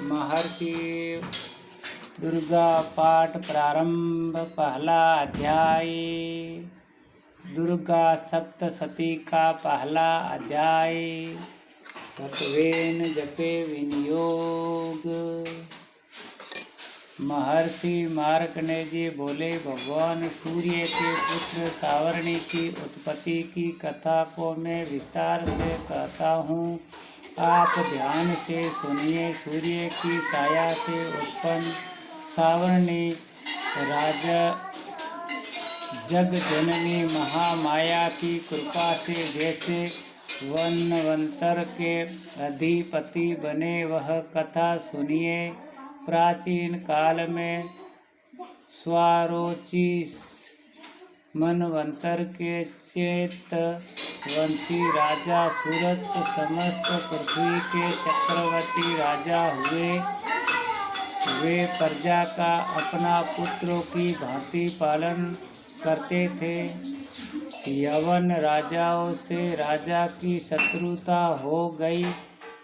महर्षि दुर्गा पाठ प्रारंभ। पहला अध्याय दुर्गा सप्तशती का पहला अध्याय। सत्वेन जपे विनियोग। महर्षि मार्कंडेय जी बोले, भगवान सूर्य के पुत्र सावर्णी की उत्पत्ति की कथा को मैं विस्तार से कहता हूँ, आप ध्यान से सुनिए। सूर्य की छाया से उत्पन्न सावर्णी राजा जग जननी महामाया की कृपा से जैसे वनवंतर के अधिपति बने, वह कथा सुनिए। प्राचीन काल में स्वारोचि मनवंतर के चैतवंशी राजा सूरत समस्त पृथ्वी के चक्रवर्ती राजा हुए। वे प्रजा का अपना पुत्रों की भांति पालन करते थे। यवन राजाओं से राजा की शत्रुता हो गई।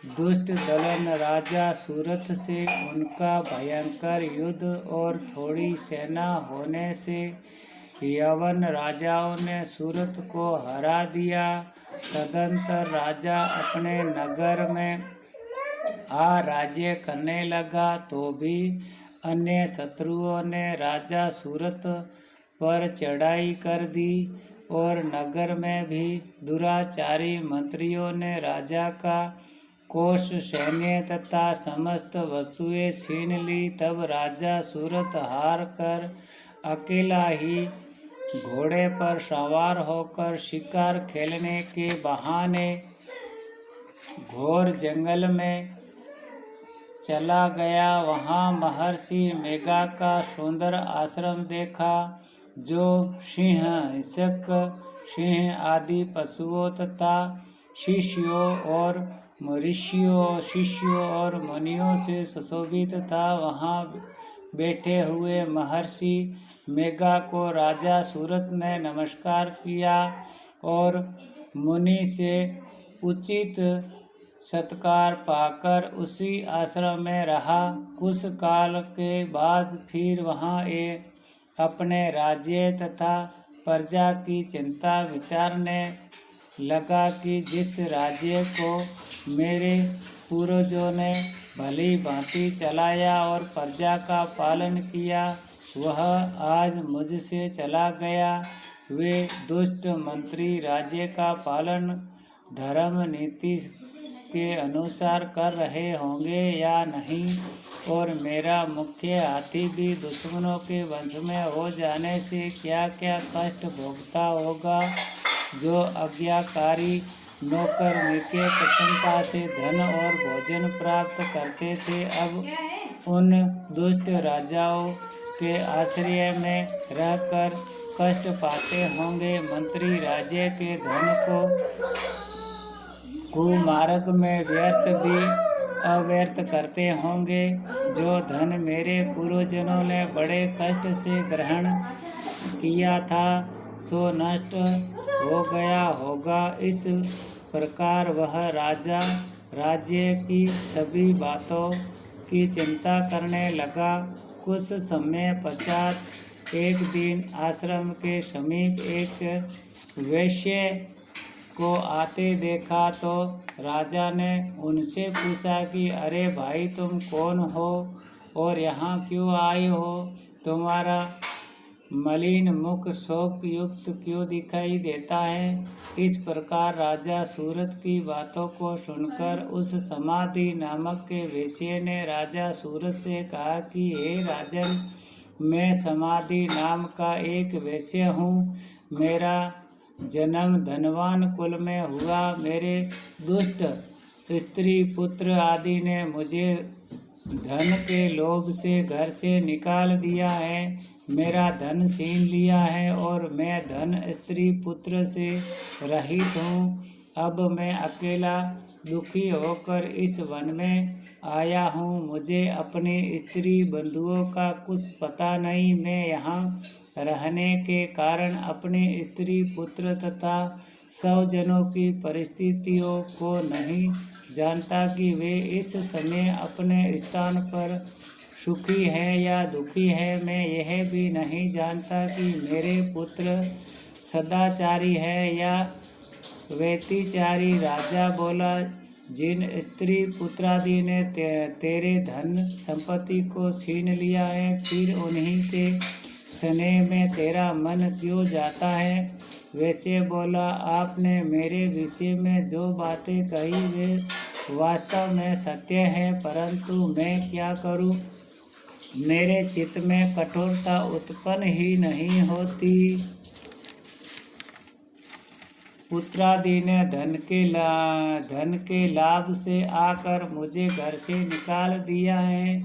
दुष्ट दलन राजा सूरत से उनका भयंकर युद्ध और थोड़ी सेना होने से यवन राजाओं ने सूरत को हरा दिया। तदंतर राजा अपने नगर में आ राज्य करने लगा, तो भी अन्य शत्रुओं ने राजा सूरत पर चढ़ाई कर दी और नगर में भी दुराचारी मंत्रियों ने राजा का कोष, सैन्य तथा समस्त वस्तुएं छीन ली। तब राजा सूरत हार कर अकेला ही घोड़े पर सवार होकर शिकार खेलने के बहाने घोर जंगल में चला गया। वहाँ महर्षि मेघा का सुंदर आश्रम देखा, जो सिंह, हिंसक सिंह आदि पशुओं तथा शिष्यों और मुनियों से सुशोभित था। वहाँ बैठे हुए महर्षि मेघा को राजा सूरत ने नमस्कार किया और मुनि से उचित सत्कार पाकर उसी आश्रम में रहा। कुछ काल के बाद फिर वहाँ अपने राज्य तथा प्रजा की चिंता विचारने लगा कि जिस राज्य को मेरे पूर्वजों ने भली भांति चलाया और प्रजा का पालन किया, वह आज मुझसे चला गया। वे दुष्ट मंत्री राज्य का पालन धर्म नीति के अनुसार कर रहे होंगे या नहीं, और मेरा मुख्य हाथी भी दुश्मनों के वंश में हो जाने से क्या क्या कष्ट भोगता होगा। जो आज्ञाकारी नौकर मिलके प्रसन्नता से धन और भोजन प्राप्त करते थे, अब उन दुष्ट राजाओं के आश्रय में रहकर कष्ट पाते होंगे। मंत्री राज्य के धन को कुमार्ग में व्यर्थ भी अव्यर्थ करते होंगे। जो धन मेरे पूर्वजों ने बड़े कष्ट से ग्रहण किया था, सो नष्ट हो गया होगा। इस प्रकार वह राजा राज्य की सभी बातों की चिंता करने लगा। कुछ समय पश्चात एक दिन आश्रम के समीप एक वेश्या को आते देखा, तो राजा ने उनसे पूछा कि अरे भाई, तुम कौन हो और यहाँ क्यों आए हो? तुम्हारा मलिन मुख शोक युक्त क्यों दिखाई देता है? इस प्रकार राजा सूरत की बातों को सुनकर उस समाधि नामक के वेश्या ने राजा सूरत से कहा कि हे राजन, मैं समाधि नाम का एक वेश्या हूँ। मेरा जन्म धनवान कुल में हुआ। मेरे दुष्ट स्त्री पुत्र आदि ने मुझे धन के लोभ से घर से निकाल दिया है, मेरा धन छीन लिया है और मैं धन स्त्री पुत्र से रहित हूँ। अब मैं अकेला दुखी होकर इस वन में आया हूँ। मुझे अपनी स्त्री बंधुओं का कुछ पता नहीं। मैं यहाँ रहने के कारण अपने स्त्री पुत्र तथा 100 जनों की परिस्थितियों को नहीं जानता कि वे इस समय अपने स्थान पर सुखी है या दुखी है। मैं यह भी नहीं जानता कि मेरे पुत्र सदाचारी है या व्यतिचारी। राजा बोला, जिन स्त्री पुत्रादि ने तेरे धन संपत्ति को छीन लिया है, फिर उन्हीं के स्नेह में तेरा मन क्यों जाता है? वैसे बोला, आपने मेरे विषय में जो बातें कही वे वास्तव में सत्य है, परंतु मैं क्या करूं? मेरे चित्त में कठोरता उत्पन्न ही नहीं होती। पुत्रादि ने धन के लाभ से आकर मुझे घर से निकाल दिया है।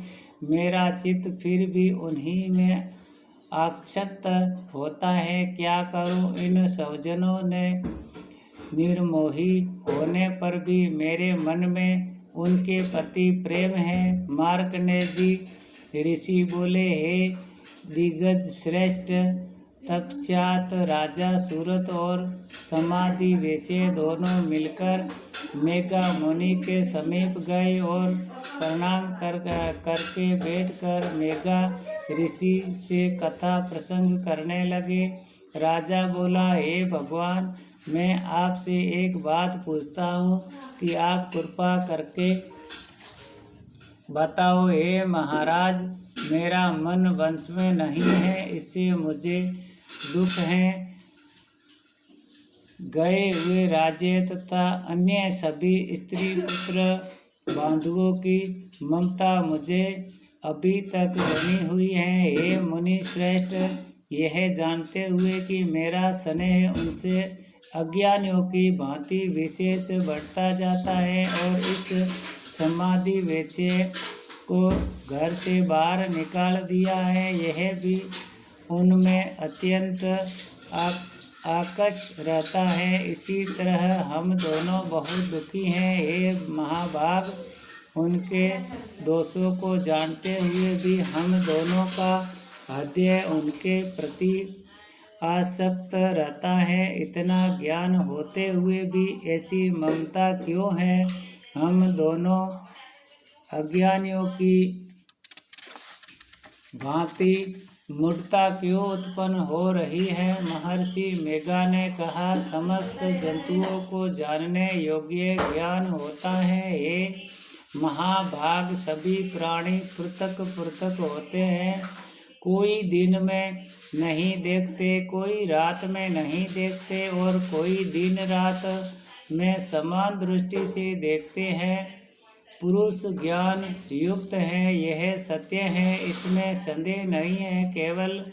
मेरा चित्त फिर भी उन्हीं में आसक्त होता है। क्या करूं? इन स्वजनों ने निर्मोही होने पर भी मेरे मन में उनके प्रति प्रेम है। मार्कंडेय ऋषि बोले, हे दिग्गज श्रेष्ठ, तत्पश्चात राजा सूरत और समाधि वैसे दोनों मिलकर मेघा मुनि के समीप गए और प्रणाम करके बैठकर मेघा ऋषि से कथा प्रसंग करने लगे। राजा बोला, हे भगवान, मैं आपसे एक बात पूछता हूँ कि आप कृपा करके बताओ। हे महाराज, मेरा मन वंश में नहीं है, इससे मुझे दुख है। गए हुए राजे तथा अन्य सभी स्त्री पुत्र बांधवों की ममता मुझे अभी तक बनी हुई है। हे मुनि श्रेष्ठ, यह जानते हुए कि मेरा स्नेह उनसे अज्ञानियों की भांति विशेष बढ़ता जाता है और इस समाधि वैसे को घर से बाहर निकाल दिया है, यह भी उनमें अत्यंत आकर्ष रहता है। इसी तरह हम दोनों बहुत दुखी हैं। हे महाभाग, उनके दोषों को जानते हुए भी हम दोनों का हृदय उनके प्रति आसक्त रहता है। इतना ज्ञान होते हुए भी ऐसी ममता क्यों है? हम दोनों अज्ञानियों की भांति मूढ़ता क्यों उत्पन्न हो रही है? महर्षि मेघा ने कहा, समस्त जंतुओं को जानने योग्य ज्ञान होता है। हे महाभाग, सभी प्राणी पृथक पृथक होते हैं। कोई दिन में नहीं देखते, कोई रात में नहीं देखते और कोई दिन रात में समान दृष्टि से देखते हैं। पुरुष ज्ञान युक्त है, यह सत्य है, इसमें संदेह नहीं है। केवल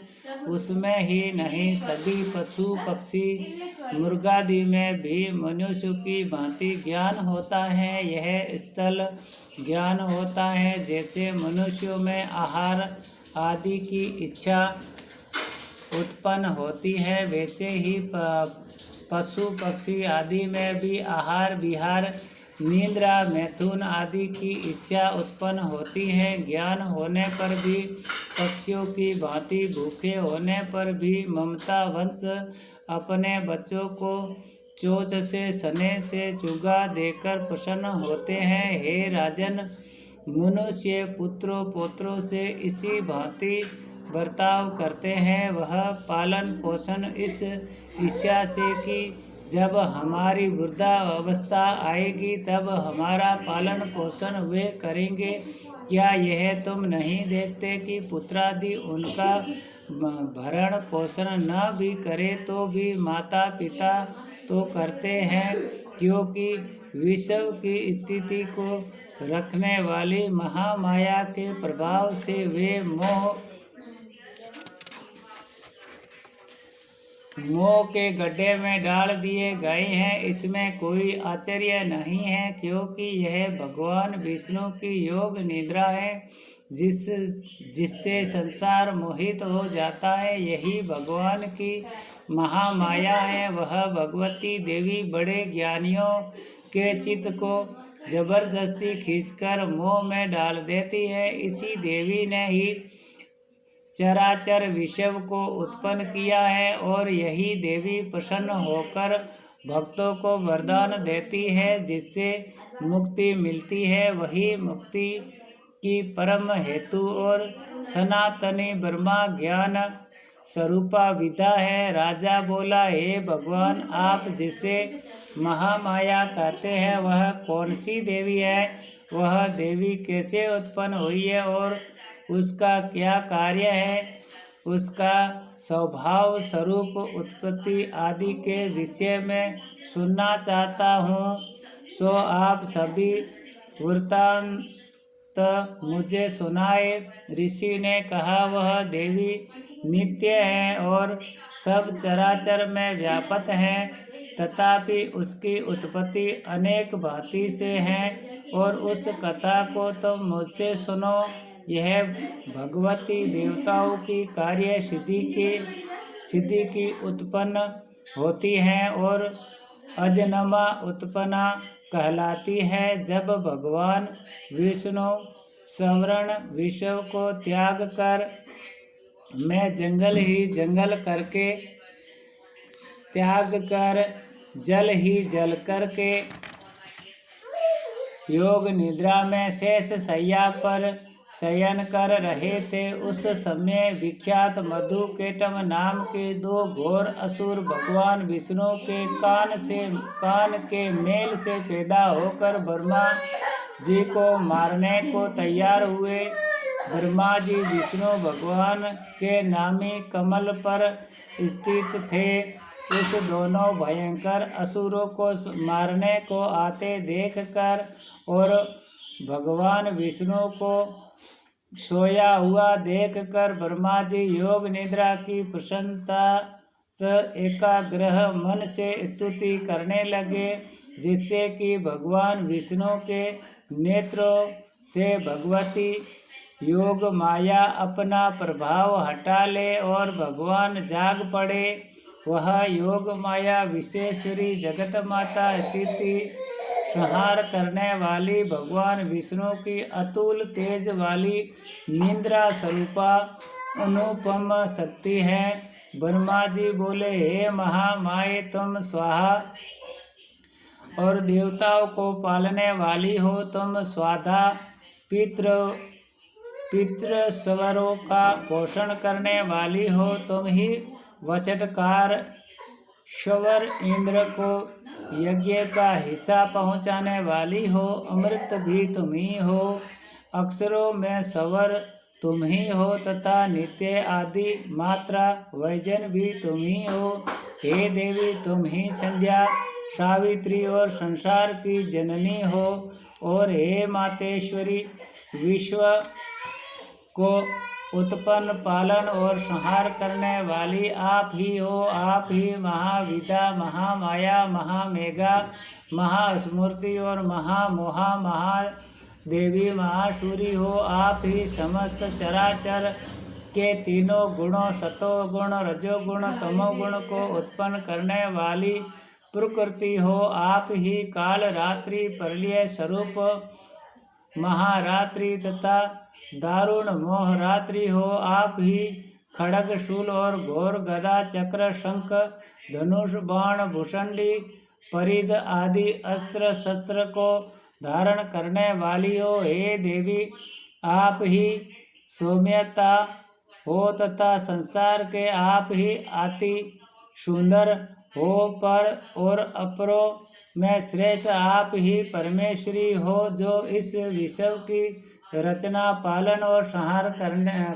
उसमें ही नहीं, सभी पशु पक्षी मुर्गादि में भी मनुष्य की भांति ज्ञान होता है। यह स्थल ज्ञान होता है। जैसे मनुष्यों में आहार आदि की इच्छा उत्पन्न होती है, वैसे ही पशु पक्षी आदि में भी आहार विहार निद्रा मैथुन आदि की इच्छा उत्पन्न होती है। ज्ञान होने पर भी पक्षियों की भांति भूखे होने पर भी ममता वंश अपने बच्चों को चोंच से स्नेह से चुगा देकर प्रसन्न होते हैं। हे राजन, मनुष्य पुत्रों पौत्रों से इसी भांति बर्ताव करते हैं। वह पालन पोषण इस इच्छा से कि जब हमारी वृद्धा अवस्था आएगी तब हमारा पालन पोषण वे करेंगे। क्या यह तुम नहीं देखते कि पुत्रादि उनका भरण पोषण न भी करे तो भी माता पिता तो करते हैं, क्योंकि विश्व की स्थिति को रखने वाली महामाया के प्रभाव से वे मोह के गड्ढे में डाल दिए गए हैं। इसमें कोई आश्चर्य नहीं है, क्योंकि यह भगवान विष्णु की योग निद्रा है जिससे संसार मोहित हो जाता है। यही भगवान की महामाया है। वह भगवती देवी बड़े ज्ञानियों के चित्त को जबरदस्ती खींचकर मोह में डाल देती है। इसी देवी ने ही चराचर विश्व को उत्पन्न किया है और यही देवी प्रसन्न होकर भक्तों को वरदान देती है जिससे मुक्ति मिलती है। वही मुक्ति की परम हेतु और सनातनी ब्रह्मा ज्ञान स्वरूपा विद्या है। राजा बोला, हे भगवान, आप जिसे महामाया कहते हैं वह कौन सी देवी है? वह देवी कैसे उत्पन्न हुई है और उसका क्या कार्य है? उसका स्वभाव, स्वरूप, उत्पत्ति आदि के विषय में सुनना चाहता हूँ। सो आप सभी वृत्तांत मुझे सुनाए। ऋषि ने कहा, वह देवी नित्य है और सब चराचर में व्यापक है, तथापि उसकी उत्पत्ति अनेक भांति से है और उस कथा को तुम मुझसे सुनो। यह भगवती देवताओं की कार्य सिद्धि की उत्पन्न होती है और अजन्मा उत्पन्ना कहलाती है। जब भगवान विष्णु सवर्ण विश्व को त्याग कर मैं जंगल जल ही जल करके योग निद्रा में शेष शैया पर शयन कर रहे थे, उस समय विख्यात मधुकेटम नाम के दो घोर असुर भगवान विष्णु के कान के मेल से पैदा होकर ब्रह्मा जी को मारने को तैयार हुए। ब्रह्मा जी विष्णु भगवान के नामी कमल पर स्थित थे। उस दोनों भयंकर असुरों को मारने को आते देखकर और भगवान विष्णु को सोया हुआ देखकर ब्रह्मा जी योग निद्रा की प्रसन्नता एकाग्र मन से स्तुति करने लगे, जिससे कि भगवान विष्णु के नेत्रों से भगवती योग माया अपना प्रभाव हटा ले और भगवान जाग पड़े। वह योग माया विश्वेश्वरी जगत माता स्थिति संहार करने वाली भगवान विष्णु की अतुल तेज वाली निद्रा स्वरूपा अनुपम शक्ति है। ब्रह्मा जी बोले, हे महामाये, तुम स्वाहा और देवताओं को पालने वाली हो, तुम स्वाधा पितृ स्वरों का पोषण करने वाली हो, तुम ही वचटकार स्वर इंद्र को यज्ञ का हिस्सा पहुँचाने वाली हो, अमृत भी तुम ही हो, अक्षरों में स्वर तुम ही हो तथा नित्य आदि मात्रा वैजन भी तुम ही हो। हे देवी, तुम ही संध्या सावित्री और संसार की जननी हो, और हे मातेश्वरी, विश्व को उत्पन्न पालन और संहार करने वाली आप ही हो। आप ही महाविद्या, महामाया, महामेघा, महास्मृति और महामोहा महादेवी महाशूरी हो। आप ही समस्त चराचर के तीनों गुणों सतोगुण, रजोगुण, तमोगुण को उत्पन्न करने वाली प्रकृति हो। आप ही काल रात्रि प्रलय स्वरूप महारात्रि तथा दारुण मोह रात्रि हो। आप ही खड्ग शूल और घोर गदा चक्र शंख धनुष बाण भूषणी परिध आदि अस्त्र शस्त्र को धारण करने वाली हो। हे देवी, आप ही सौम्यता हो तथा संसार के आप ही अति सुंदर हो, पर और अपरों में श्रेष्ठ आप ही परमेश्वरी हो, जो इस विश्व की रचना, पालन और संहार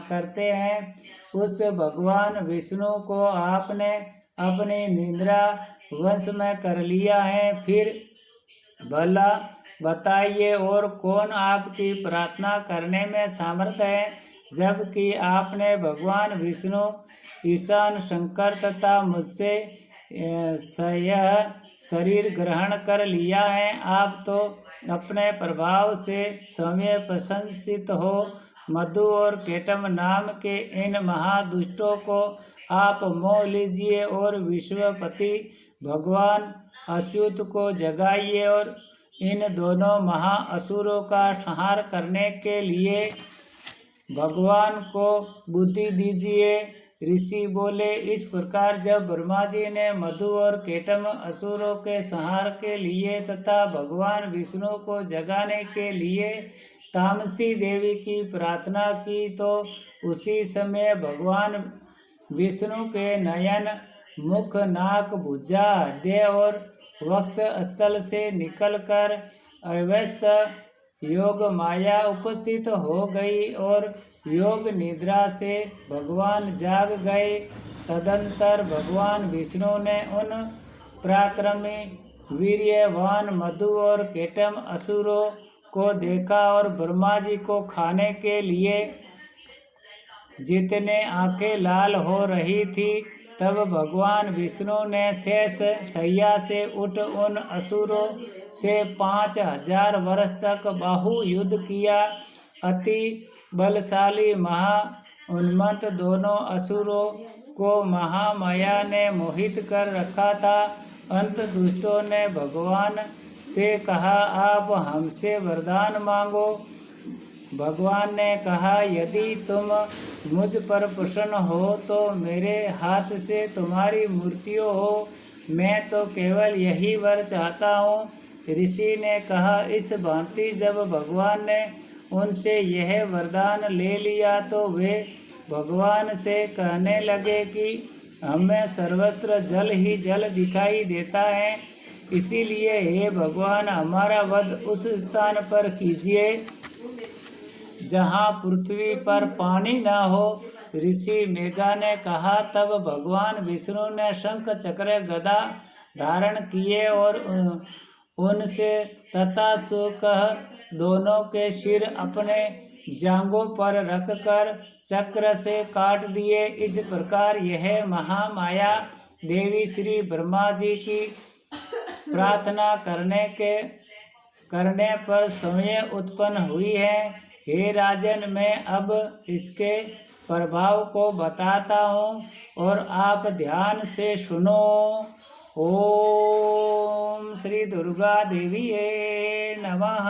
करते हैं। उस भगवान विष्णु को आपने अपनी निद्रा वंश में कर लिया है। फिर भला बताइए, और कौन आपकी प्रार्थना करने में सामर्थ है, जबकि आपने भगवान विष्णु, ईशान शंकर तथा मुझसे यह शरीर ग्रहण कर लिया है। आप तो अपने प्रभाव से स्वयं प्रशंसित हो। मधु और केटम नाम के इन महादुष्टों को आप मोह लीजिए और विश्वपति भगवान अच्युत को जगाइए और इन दोनों महाअसुरों का संहार करने के लिए भगवान को बुद्धि दीजिए। ऋषि बोले, इस प्रकार जब ब्रह्मा जी ने मधु और केटम असुरों के संहार के लिए तथा भगवान विष्णु को जगाने के लिए तामसी देवी की प्रार्थना की, तो उसी समय भगवान विष्णु के नयन, मुख, नाक, भुजा, देह और वक्ष स्थल से निकलकर अव्यक्त योग माया उपस्थित हो गई और योग निद्रा से भगवान जाग गए। तदंतर भगवान विष्णु ने उन पराक्रमी वीर्यवान मधु और केटम असुरों को देखा और ब्रह्मा जी को खाने के लिए जितने आंखें लाल हो रही थी, तब भगवान विष्णु ने शेष शैया से उठ उन असुरों से 5000 वर्ष तक बाहु युद्ध किया। अति बलशाली महा उन्मत्त दोनों असुरों को महामाया ने मोहित कर रखा था। अंत दुष्टों ने भगवान से कहा, आप हमसे वरदान मांगो। भगवान ने कहा, यदि तुम मुझ पर प्रसन्न हो तो मेरे हाथ से तुम्हारी मृत्यु हो, मैं तो केवल यही वर चाहता हूँ। ऋषि ने कहा, इस भांति जब भगवान ने उनसे यह वरदान ले लिया तो वे भगवान से कहने लगे कि हमें सर्वत्र जल ही जल दिखाई देता है, इसीलिए हे भगवान हमारा वध उस स्थान पर कीजिए जहाँ पृथ्वी पर पानी न हो। ऋषि मेघा ने कहा, तब भगवान विष्णु ने शंख चक्र गदा धारण किए और उनसे तथास्तु कह दोनों के सिर अपने जांघों पर रखकर चक्र से काट दिए। इस प्रकार यह महामाया देवी श्री ब्रह्मा जी की प्रार्थना करने पर स्वयं उत्पन्न हुई है। हे राजन, मैं अब इसके प्रभाव को बताता हूँ और आप ध्यान से सुनो। ओम श्री दुर्गा देवी नमः।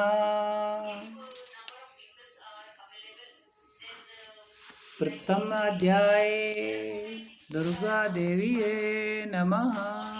प्रथम अध्याय दुर्गा देवी नमः।